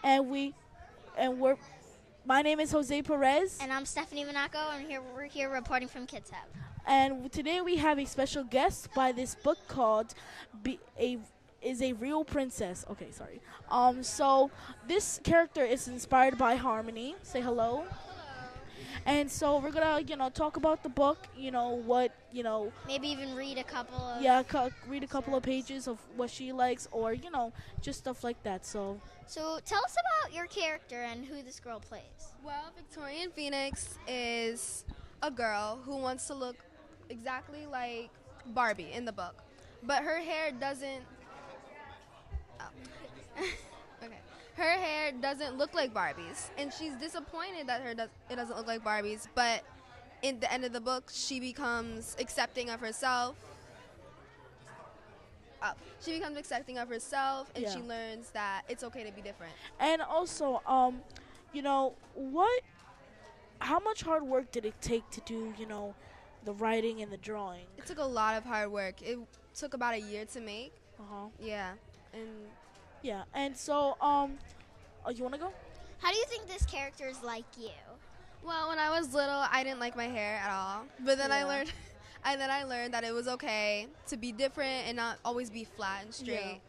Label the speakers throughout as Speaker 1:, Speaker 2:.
Speaker 1: and we're. My name is Jose Perez,
Speaker 2: And I'm Stephanie Monaco, and we're here reporting from Kids Hub.
Speaker 1: and today we have a special guest by this book called "Be a Is a Real Princess." Okay, sorry. So this character is inspired by Harmony. Say hello. And so we're gonna, talk about the book.
Speaker 2: Maybe even read a couple of.
Speaker 1: Yeah, read a couple of pages of what she likes, or just stuff like that. So
Speaker 2: So tell us about your character and who this girl plays.
Speaker 3: Well, Victorian Phoenix is a girl who wants to look exactly like Barbie in the book, but her hair doesn't. Oh. Okay, her hair doesn't look like Barbie's, and she's disappointed that it doesn't look like Barbie's. But in the end of the book, she becomes accepting of herself. She becomes accepting of herself, and
Speaker 1: Yeah.
Speaker 3: she learns that it's okay to be different.
Speaker 1: and also, what? How much hard work did it take to do, the writing and the drawing?
Speaker 3: It took a lot of hard work. It took about a year to make.
Speaker 1: Uh huh.
Speaker 3: Yeah, and
Speaker 1: Yeah, and so, you wanna go?
Speaker 2: How do you think this character is like you?
Speaker 3: well, when I was little, I didn't like my hair at all. But then I
Speaker 1: Yeah.
Speaker 3: learned, I learned that it was okay to be different and not always be flat and straight.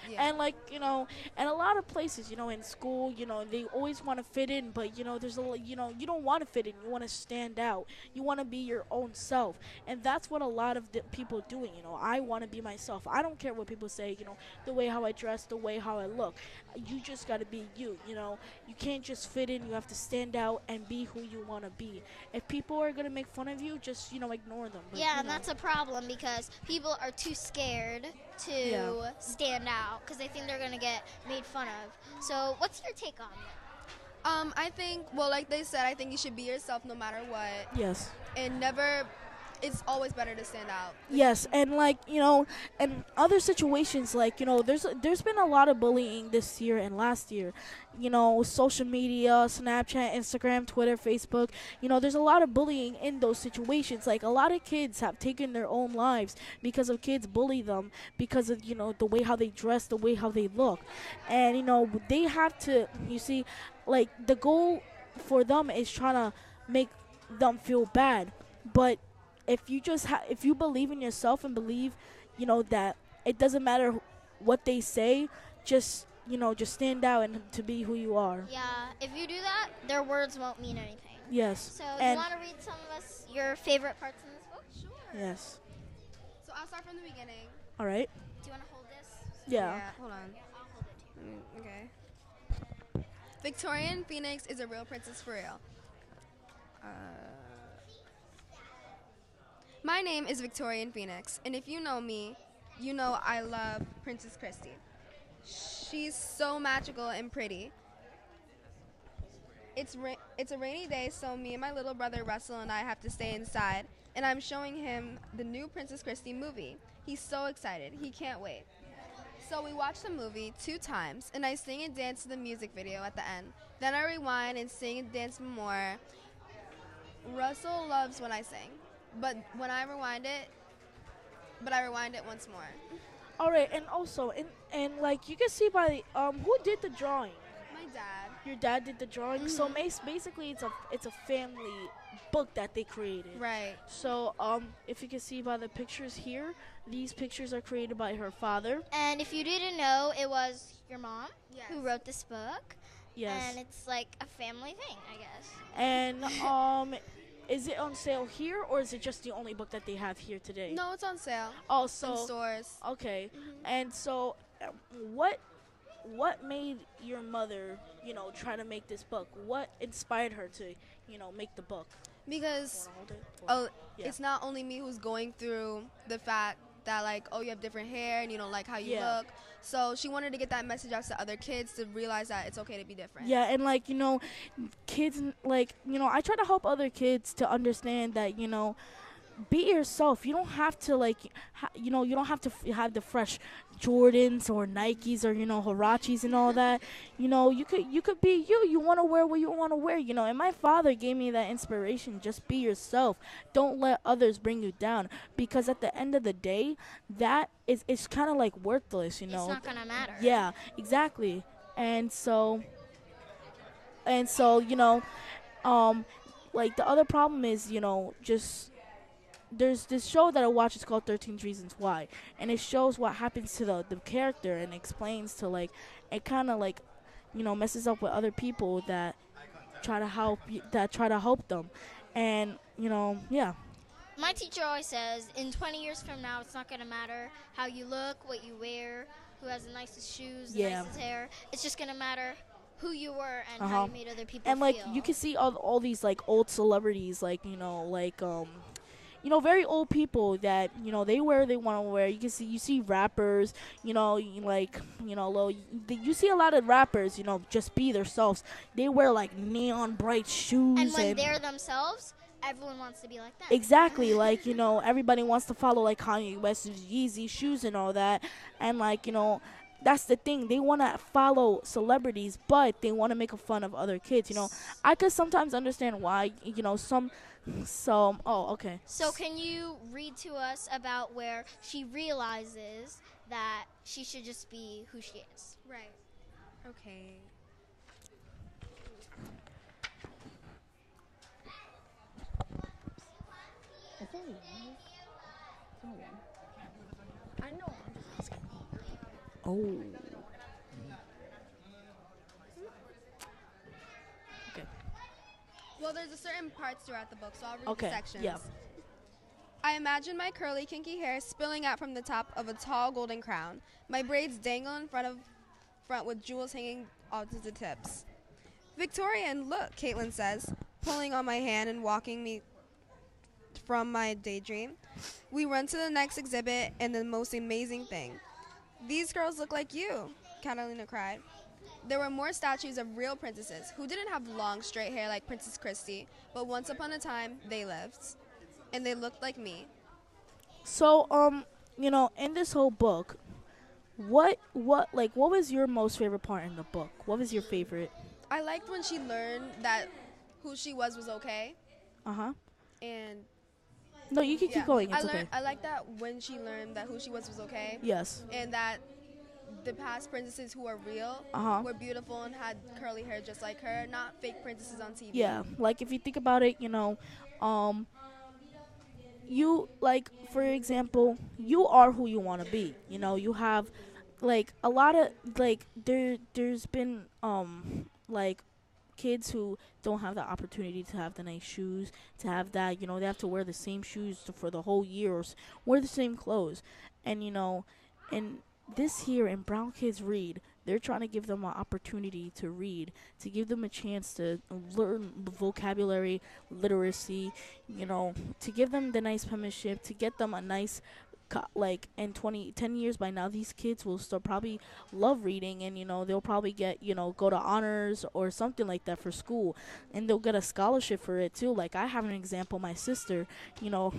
Speaker 3: Yeah.
Speaker 1: And and a lot of places, in school, they always want to fit in, but there's you don't want to fit in. You want to stand out. You want to be your own self, and that's what a lot of people doing. I want to be myself. I don't care what people say. The way how I dress, the way how I look. You just got to be you. You can't just fit in. You have to stand out and be who you want to be. If people are gonna make fun of you, just ignore them. But,
Speaker 2: Yeah, and that's a problem because people are too scared to
Speaker 1: Yeah.
Speaker 2: stand out because they think they're going to get made fun of. So what's your take on that?
Speaker 3: I think, well, like they said, I think you should be yourself no matter what,
Speaker 1: yes.
Speaker 3: and never. It's always better to stand out.
Speaker 1: Yes, and and other situations there's been a lot of bullying this year and last year. Social media, Snapchat, Instagram, Twitter, Facebook. There's a lot of bullying in those situations. Like a lot of kids have taken their own lives because of kids bully them because of the way how they dress, the way how they look, and they have to. You see, like the goal for them is trying to make them feel bad, but if you if you believe in yourself and believe that it doesn't matter what they say, just stand out and to be who you are.
Speaker 2: Yeah, if you do that, their words won't mean anything.
Speaker 1: Yes.
Speaker 2: So you
Speaker 1: and
Speaker 2: want to read some of us your favorite parts in this book?
Speaker 3: Sure.
Speaker 1: yes.
Speaker 3: So I'll start from the beginning.
Speaker 1: All right.
Speaker 2: Do you want to hold this?
Speaker 1: Yeah.
Speaker 3: Hold on.
Speaker 2: I'll hold it too.
Speaker 3: Okay. Victorian Phoenix is a real princess for real. My name is Victorian Phoenix, and if you know me, you know I love Princess Christie. She's so magical and pretty. It's a rainy day, so me and my little brother Russell and I have to stay inside, and I'm showing him the new Princess Christie movie. He's so excited. He can't wait. So we watch the movie 2 times, and I sing and dance to the music video at the end. Then I rewind and sing and dance more. Russell loves when I sing, but I rewind it once more.
Speaker 1: All right. And also, and like you can see by who did the drawing.
Speaker 3: My dad.
Speaker 1: Your dad did the drawing. So basically, it's a family book that they created.
Speaker 3: Right.
Speaker 1: So if you can see by the pictures here, these pictures are created by her father.
Speaker 2: And if you didn't know, it was your mom who
Speaker 3: Yes.
Speaker 2: wrote this book.
Speaker 1: Yes.
Speaker 2: And it's like a family thing, I guess.
Speaker 1: And is it on sale here, or is it just the only book that they have here today?
Speaker 3: No, it's on sale.
Speaker 1: Oh,
Speaker 3: In
Speaker 1: so
Speaker 3: stores.
Speaker 1: okay. And so, what made your mother, try to make this book? What inspired her to, make the book?
Speaker 3: Because
Speaker 1: Wanna hold it? Yeah.
Speaker 3: it's not only me who's going through the fact that, like, oh, you have different hair and you don't like how you
Speaker 1: Yeah.
Speaker 3: look. So she wanted to get that message out to other kids to realize that it's okay to be different.
Speaker 1: Yeah, and kids, I try to help other kids to understand that, be yourself. You don't have to you don't have to have the fresh Jordans or Nikes or Hirachis and all that. You could be you. You want to wear what you want to wear. And my father gave me that inspiration. Just be yourself. Don't let others bring you down, because at the end of the day, that is it's kind of like worthless.
Speaker 2: It's not going to matter.
Speaker 1: Yeah, exactly. and so you know, um, like the other problem is, you know, just there's this show that I watch. It's called 13 Reasons Why, and it shows what happens to the character and explains to like it kind of like you know messes up with other people that try to help them, and you know yeah.
Speaker 2: My teacher always says, in 20 years from now, it's not going to matter how you look, what you wear, who has the nicest shoes, the
Speaker 1: Yeah.
Speaker 2: nicest hair. It's just going to matter who you were and how
Speaker 1: Uh-huh.
Speaker 2: you made other people
Speaker 1: And like
Speaker 2: feel.
Speaker 1: you can see all these like old celebrities like you know, very old people that you know they wear they want to wear. You see rappers, you know, like you know, you see a lot of rappers, you know, just be themselves. They wear like neon bright shoes,
Speaker 2: And when they're themselves, everyone wants to be like them.
Speaker 1: exactly like you know everybody wants to follow like Kanye West's Yeezy shoes and all that, and like you know. That's the thing. They want to follow celebrities, but they want to make fun of other kids. You know, I could sometimes understand why. You know, oh, okay.
Speaker 2: So can you read to us about where she realizes that she should just be who she is?
Speaker 3: Right. Okay.
Speaker 4: I know. I'm just asking.
Speaker 1: Oh. Okay.
Speaker 3: Well, there's a certain parts throughout the book, so I'll read
Speaker 1: Okay,
Speaker 3: the sections.
Speaker 1: yeah.
Speaker 3: I imagine my curly, kinky hair spilling out from the top of a tall golden crown. My braids dangle in front with jewels hanging onto the tips. Victorian, look, Caitlin says, pulling on my hand and walking me from my daydream. We run to the next exhibit and the most amazing thing. These girls look like you, Catalina cried. There were more statues of real princesses who didn't have long, straight hair like Princess Christy, but once upon a time, they lived. And they looked like me.
Speaker 1: So, you know, in this whole book, what was your most favorite part in the book? What was your favorite?
Speaker 3: I liked when she learned that who she was okay.
Speaker 1: Uh-huh.
Speaker 3: And
Speaker 1: No, you can keep going. It's okay.
Speaker 3: I like that when she learned that who she was okay.
Speaker 1: Yes.
Speaker 3: And that the past princesses who are real were beautiful and had curly hair just like her, not fake princesses on TV.
Speaker 1: Yeah, like if you think about it, you know, you like for example, you are who you want to be. You know, you have like a lot of like there's been like kids who don't have the opportunity to have the nice shoes, to have that, you know, they have to wear the same shoes for the whole year or wear the same clothes. And, you know, and this here in Brown Kids Read, they're trying to give them an opportunity to read, to give them a chance to learn vocabulary, literacy, you know, to give them the nice penmanship, to get them a nice like in 10 years by now these kids will still probably love reading, and you know they'll probably get, you know, go to honors or something like that for school, and they'll get a scholarship for it too. Like I have an example, my sister, you know,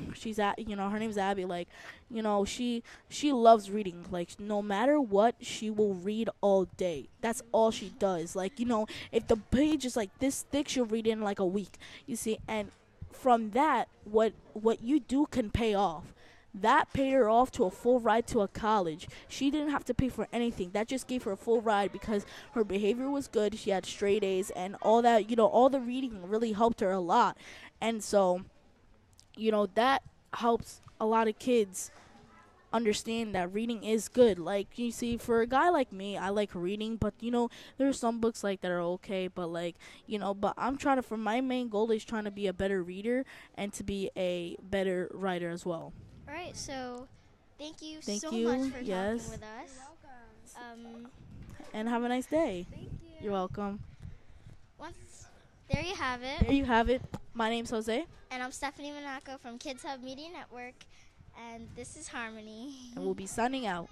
Speaker 1: you know, her name's Abby. Like, you know, she loves reading. Like no matter what, she will read all day. That's all she does. Like, you know, if the page is like this thick, she'll read it in like a week, you see. And from that, what you do can pay off. That paid her off to a full ride to a college. She didn't have to pay for anything. That just gave her a full ride because her behavior was good. She had straight A's and all that, you know, all the reading really helped her a lot. And so, you know, that helps a lot of kids understand that reading is good. Like, you see, for a guy like me, I like reading, but, you know, there are some books, like, that are okay, but, like, you know, but I'm trying to, for my main goal is trying to be a better reader and to be a better writer as well.
Speaker 2: All right, so thank you so
Speaker 1: you.
Speaker 2: much for
Speaker 1: Yes.
Speaker 2: talking with us.
Speaker 1: And have a nice day.
Speaker 3: Thank you.
Speaker 1: You're welcome.
Speaker 2: There you have it.
Speaker 1: There you have it. My name's Jose.
Speaker 2: And I'm Stephanie Monaco from Kids Hub Media Network. And this is Harmony.
Speaker 1: And we'll be signing out.